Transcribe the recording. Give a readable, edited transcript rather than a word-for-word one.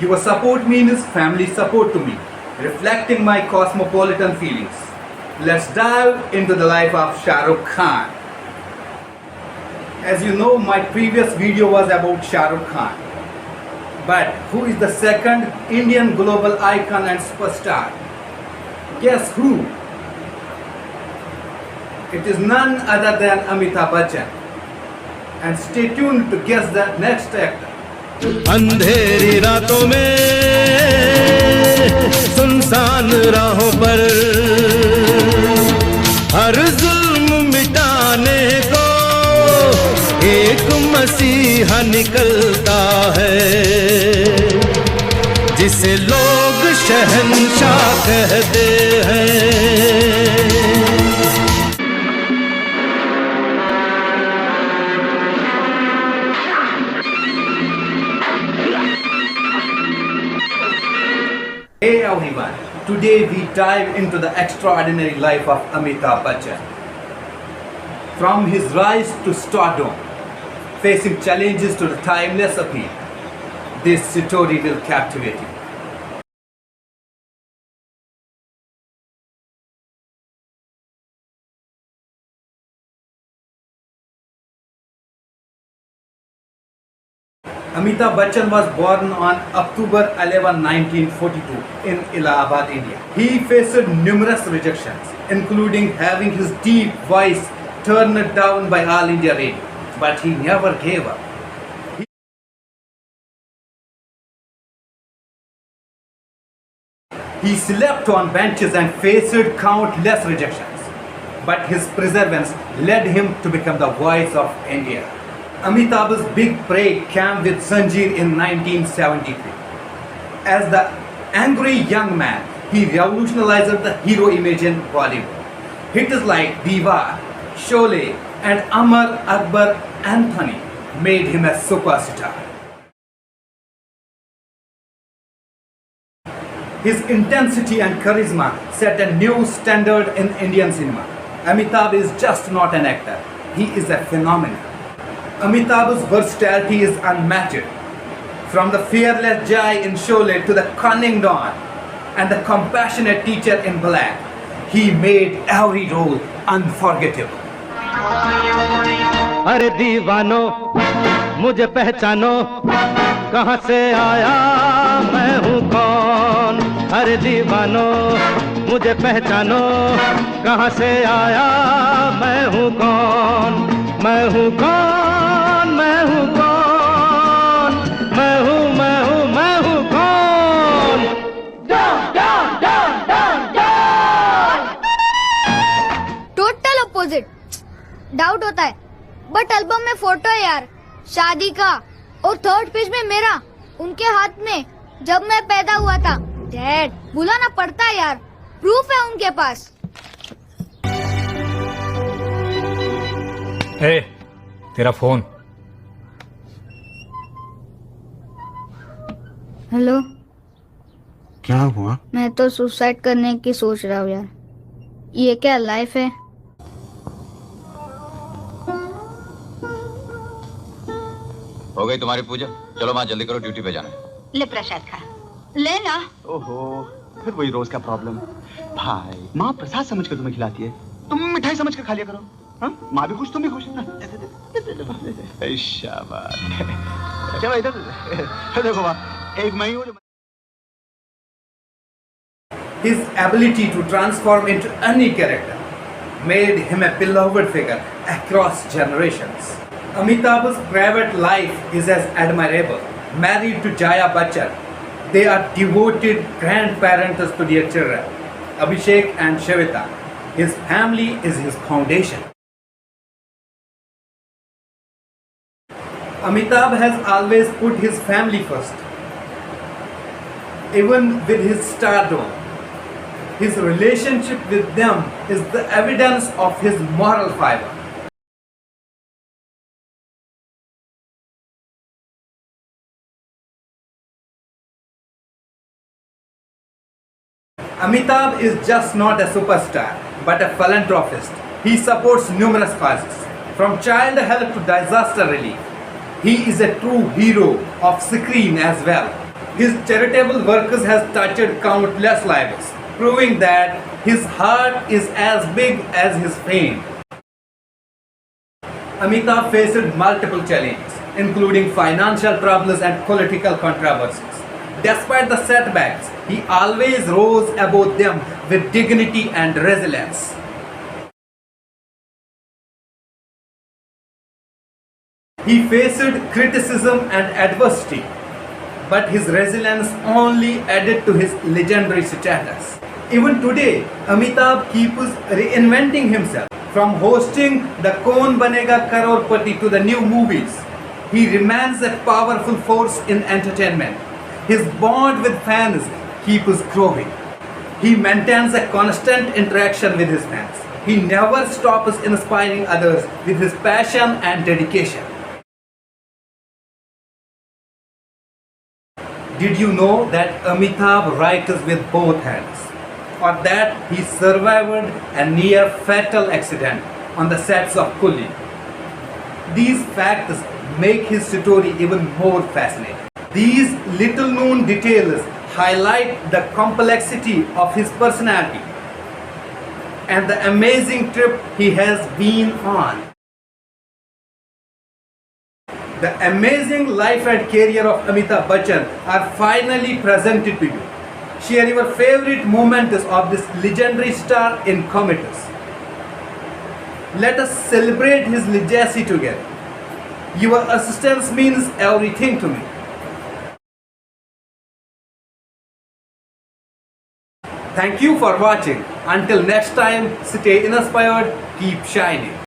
Your support means family support to me, reflecting my cosmopolitan feelings. Let's dive into the life of Shah Rukh Khan. As you know, my previous video was about Shah Rukh Khan. But who is the second Indian global icon and superstar? Guess who? It is none other than Amitabh Bachchan. And stay tuned to guess the next actor. अंधेरी रातों में सुनसान राहों पर हर जुल्म मिटाने को एक मसीहा निकलता है, जिसे लोग शहंशाह कहते हैं। Hey everyone, today we dive into the extraordinary life of Amitabh Bachchan. From his rise to stardom, facing challenges to the timeless appeal, this story will captivate you. Amitabh Bachchan was born on October 11, 1942 in Allahabad, India. He faced numerous rejections, including having his deep voice turned down by All India Radio. But he never gave up. He slept on benches and faced countless rejections. But his perseverance led him to become the voice of India. Amitabh's big break came with Zanjeer in 1973. As the angry young man, he revolutionized the hero image in Bollywood. Hits like Diva, Sholay and Amar Akbar Anthony made him a superstar. His intensity and charisma set a new standard in Indian cinema. Amitabh is just not an actor, he is a phenomenon. Amitabh's versatility is unmatched. From the fearless Jai in Sholay to the cunning Don and the compassionate teacher in Black, he made every role unforgettable. अरे दीवानो मुझे पहचानो, कहाँ से आया मैं हूँ कौन। अरे दीवानो मुझे पहचानो, कहाँ से आया मैं हूँ कौन। मैं हूँ कौन, मैं हूँ कौन, मैं हूँ मैं हूँ मैं हूँ कौन। Total opposite. डाउट होता है बट एल्बम में फोटो है यार शादी का, और थर्ड पेज में मेरा उनके हाथ में जब मैं पैदा हुआ था। डैड बुलाना पड़ता है यार, प्रूफ है उनके पास। हे, तेरा फोन। हेलो, क्या हुआ? मैं तो सुसाइड करने की सोच रहा हूँ यार। ये क्या लाइफ है? हो गई तुम्हारी पूजा? चलो माँ जल्दी करो, ड्यूटी पे जाना है। ले प्रसाद खा, ले ना। ओहो, फिर वही रोज का प्रॉब्लम। भाई, माँ प्रसाद समझ कर तुम्हें खिलाती है, तुम मिठाई समझ कर खा लिया करो। हाँ? माँ भी खुश, तुम भी खुश। शाबाश। चलो इधर देखो माँ, एक मैं हूँ। His ability to transform into any character made him a beloved figure across generations. Amitabh's private life is as admirable. Married to Jaya Bachchan, they are devoted grandparents to their children, Abhishek and Shavita. His family is his foundation. Amitabh has always put his family first. Even with his stardom, his relationship with them is the evidence of his moral fiber. Amitabh is just not a superstar, but a philanthropist. He supports numerous causes, from child help to disaster relief. He is a true hero of screen as well. His charitable works has touched countless lives, proving that his heart is as big as his fame. Amitabh faced multiple challenges, including financial troubles and political controversies. Despite the setbacks, he always rose above them with dignity and resilience. He faced criticism and adversity, but his resilience only added to his legendary status. Even today, Amitabh keeps reinventing himself. From hosting the Kaun Banega Crorepati to the new movies, he remains a powerful force in entertainment. His bond with fans keeps growing. He maintains a constant interaction with his fans. He never stops inspiring others with his passion and dedication. Did you know that Amitabh writes with both hands? Or that he survived a near fatal accident on the sets of Coolie? These facts make his story even more fascinating. These little known details highlight the complexity of his personality and the amazing trip he has been on. The amazing life and career of Amitabh Bachchan are finally presented to you. Share your favorite moments of this legendary star in comments. Let us celebrate his legacy together. Your assistance means everything to me. Thank you for watching. Until next time, stay inspired, keep shining.